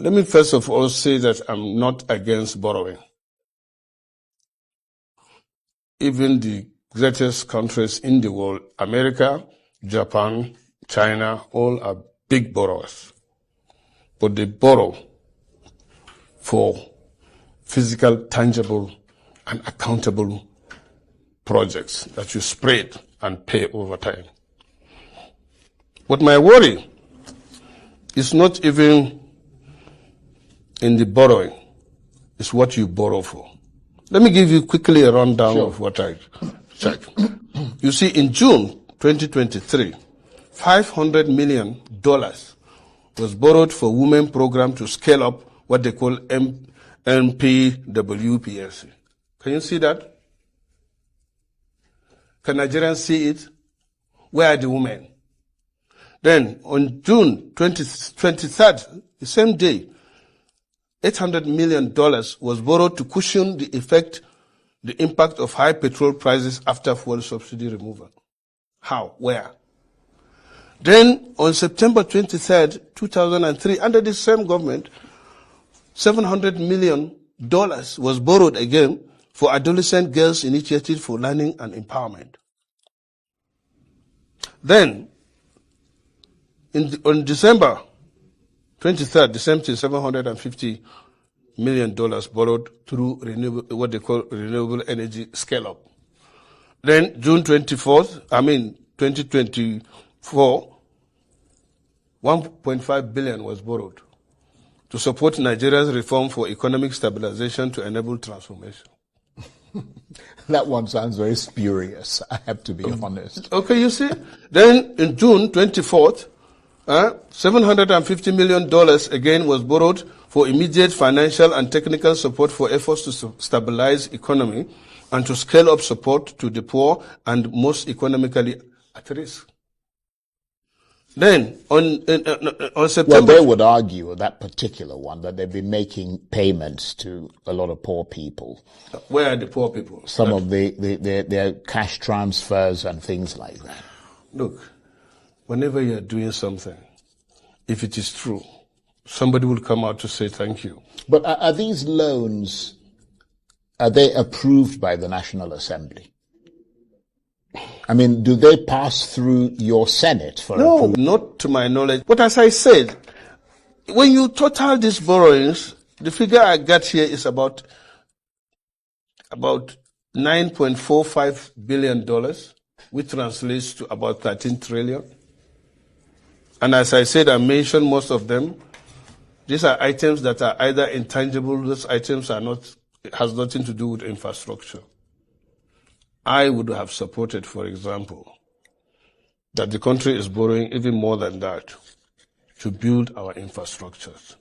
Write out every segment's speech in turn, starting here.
Let me first of all say that I'm not against borrowing. Even the greatest countries in the world, America, Japan, China, all are big borrowers. But they borrow for physical, tangible, and accountable projects that you spread and pay over time. But my worry is not even in the borrowing, it's what you borrow for. Let me give you quickly a rundown of what I checked. You see, in June 2023, $500 million was borrowed for women program to scale up what they call NPWPSC. Can you see that? Can Nigerians see it? Where are the women? Then on June 23rd, the same day, $800 million was borrowed to cushion the impact of high petrol prices after fuel subsidy removal. How? Where? Then on September 23rd, 2003, under the same government, $700 million was borrowed again for Adolescent Girls Initiative for Learning and Empowerment. Then, on December 23rd, the same thing, $750 million borrowed through what they call renewable energy scale-up. Then, June 2024, $1.5 billion was borrowed to support Nigeria's reform for economic stabilization to enable transformation. That one sounds very spurious, I have to be honest. Okay, you see? Then, in June 24th, $750 million again was borrowed for immediate financial and technical support for efforts to stabilize economy and to scale up support to the poor and most economically at risk. Then, on September... Well, they would argue, that particular one, that they've been making payments to a lot of poor people. Where are the poor people? Some of their cash transfers and things like that. Look, whenever you're doing something, if it is true, somebody will come out to say thank you. But are these loans, are they approved by the National Assembly? I mean, do they pass through your Senate? No, not to my knowledge. But as I said, when you total these borrowings, the figure I got here is about $9.45 billion, which translates to about 13 trillion. And as I said, I mentioned most of them. These are items that are either intangible, those items has nothing to do with infrastructure. I would have supported, for example, that the country is borrowing even more than that to build our infrastructures,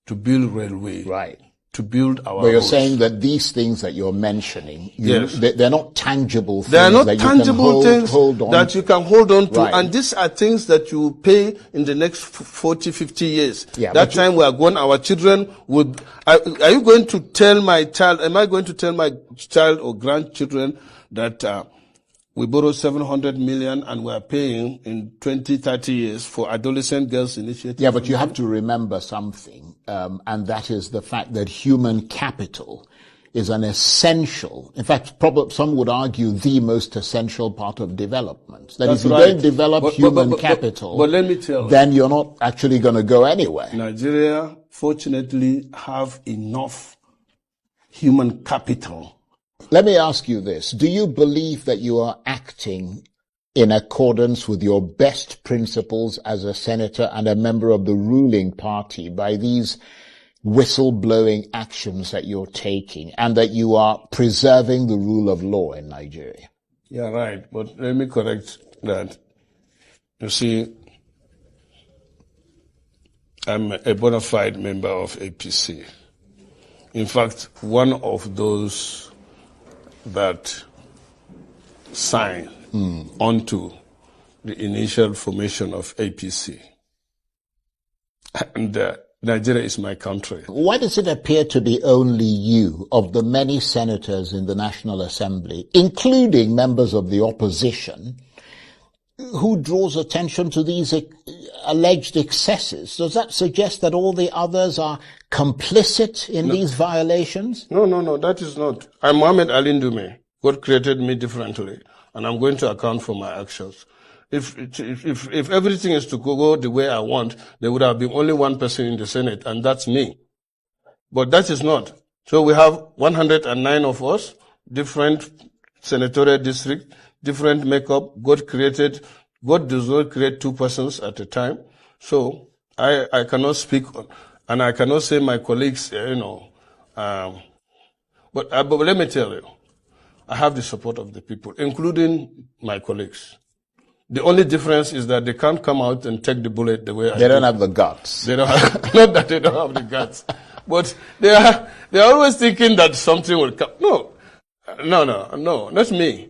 to build railway, right, to build our But you're roads. saying that these things that you're mentioning, yes, they're not tangible things. They are not that tangible you can hold on that you can hold on to. Right. And these are things that you pay in the next 40, 50 years. Yeah, that time we are gone, our children would... Are you going to tell my child, am I going to tell my child or grandchildren that we borrowed $700 million and we are paying in 20, 30 years for Adolescent Girls Initiative? Yeah, but you have to remember something, and that is the fact that human capital is an essential, in fact, some would argue the most essential part of development. That if you don't develop human capital, but let me tell you, then you're not actually going to go anywhere. Nigeria, fortunately, have enough human capital. Let me ask you this. Do you believe that you are acting in accordance with your best principles as a senator and a member of the ruling party by these whistleblowing actions that you're taking, and that you are preserving the rule of law in Nigeria? Yeah, right. But let me correct that. You see, I'm a bona fide member of APC. In fact, one of those that signed onto the initial formation of APC. And Nigeria is my country. Why does it appear to be only you, of the many senators in the National Assembly, including members of the opposition, who draws attention to these alleged excesses, does that suggest that all the others are complicit in these violations? No, that is not. I'm Muhammad Ali Ndume. God created me differently, and I'm going to account for my actions. If everything is to go the way I want, there would have been only one person in the Senate, and that's me. But that is not. So we have 109 of us, different senatorial district, different makeup. God does not create two persons at a time. So I cannot speak, and I cannot say my colleagues, but let me tell you, I have the support of the people, including my colleagues. The only difference is that they can't come out and take the bullet the way I do. They don't have the guts. They don't have, not that they don't have the guts, but they're always thinking that something will come. No, not me.